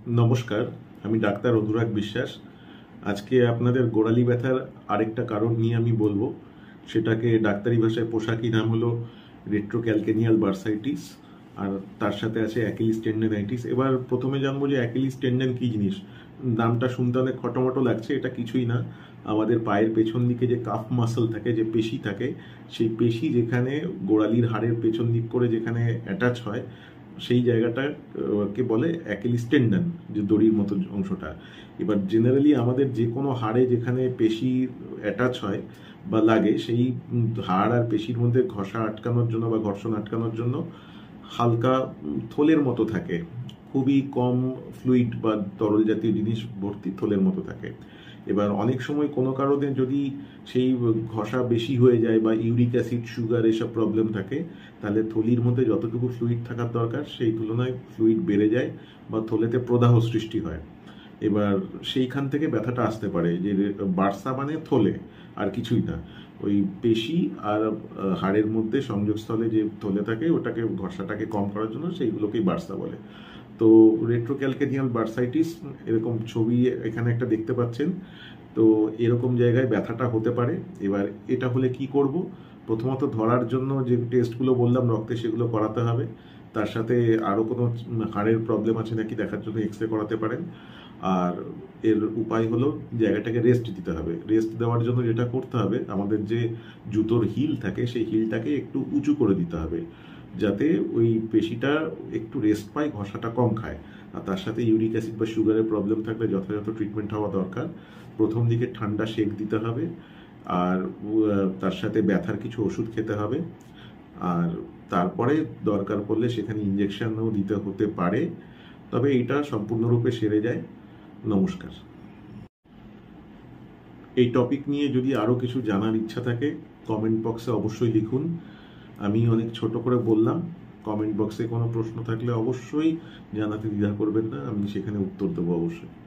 নমস্কার, আমি ডাক্তার অনুরাগ বিশ্বাস। আজকে আপনাদের গোড়ালি ব্যথার আরেকটা কারণ নিয়ে আমি বলবো। সেটাকে ডাক্তারি ভাষায় পোশাকি নাম হলো রেট্রোক্যালকেনিয়াল বার্সাইটিস, আর তার সাথে আছে অ্যাকিলিস টেন্ডেনাইটিস। এবার প্রথমে জানবো যে অ্যাকিলিস টেন্ডেন কি জিনিস। নামটা শুনতে অনেক খটোমটো লাগছে, এটা কিছুই না। আমাদের পায়ের পেছন দিকে যে কাফ মাসল থাকে, যে পেশি থাকে, সেই পেশি যেখানে গোড়ালির হাড়ের পেছন দিক করে যেখানে অ্যাটাচ হয়, সেই জায়গাটা কে বলে অ্যাকিলিস টেন্ডন, যে দড়ির মতো অংশটা। এবার জেনারেলি আমাদের যে কোনো হাড়ে যেখানে পেশি অ্যাটাচ হয় বা লাগে, সেই হাড় আর পেশির মধ্যে ঘষা আটকানোর জন্য বা ঘর্ষণ আটকানোর জন্য হালকা থলের মতো থাকে, খুবই কম ফ্লুইড বা তরল জাতীয় জিনিস ভর্তি থলের মতো থাকে। এবার অনেক সময় কোনো কারণে যদি সেই ঘষা বেশি হয়ে যায় বা ইউরিক অ্যাসিড, সুগার এসব প্রবলেম থাকে, তাহলে থলির মধ্যে যতটুকু ফ্লুইড থাকার দরকার সেই তুলনায় ফ্লুইড বেড়ে যায় বা থলেতে প্রদাহ সৃষ্টি হয়। এবার সেইখান থেকে ব্যথাটা আসতে পারে। যে বার্সা মানে থলে, আর কিছুই না। ওই পেশি আর হাড়ের মধ্যে সংযোগস্থলে যে থলে থাকে, ওটাকে ঘষাটাকে কম করার জন্য সেইগুলোকেই বার্সা বলে। তো রেট্রোক্যালকেনিয়াল বার্সাইটিস এরকম ছবি এখানে একটা দেখতে পাচ্ছেন। তো এরকম জায়গায় ব্যথাটা হতে পারে। এবার এটা হলে কি করব? প্রথমত ধরার জন্য যে টেস্টগুলো বললাম রক্তে, সেগুলো করাতে হবে। তার সাথে আরও কোনো হাড়ের প্রবলেম আছে নাকি দেখার জন্য এক্স রে করাতে পারেন। আর এর উপায় হলো জায়গাটাকে রেস্ট দিতে হবে। রেস্ট দেওয়ার জন্য যেটা করতে হবে, আমাদের যে জুতোর হিল থাকে সেই হিলটাকে একটু উঁচু করে দিতে হবে, যাতে ওই পেশিটা একটু রেস্ট পায়, ঘষাটা কম খায়। আর তার সাথে ইউরিক অ্যাসিড বা সুগারের প্রবলেম থাকলে যথাযথ ট্রিটমেন্ট হওয়া দরকার। প্রথম দিকে ঠান্ডা সেক দিতে হবে, আর তার সাথে ব্যথার কিছু ওষুধ খেতে হবে। আর তারপরে দরকার পড়লে সেখানে ইঞ্জেকশনও দিতে হতে পারে, তবে এটা সম্পূর্ণরূপে সেরে যায়। নমস্কার। এই টপিক নিয়ে যদি আরও কিছু জানার ইচ্ছা থাকে, কমেন্ট বক্সে অবশ্যই লিখুন। আমি অনেক ছোট করে বললাম। কমেন্ট বক্সে কোনো প্রশ্ন থাকলে অবশ্যই জানাতে দ্বিধা করবেন না, আমি সেখানে উত্তর দেবো অবশ্যই।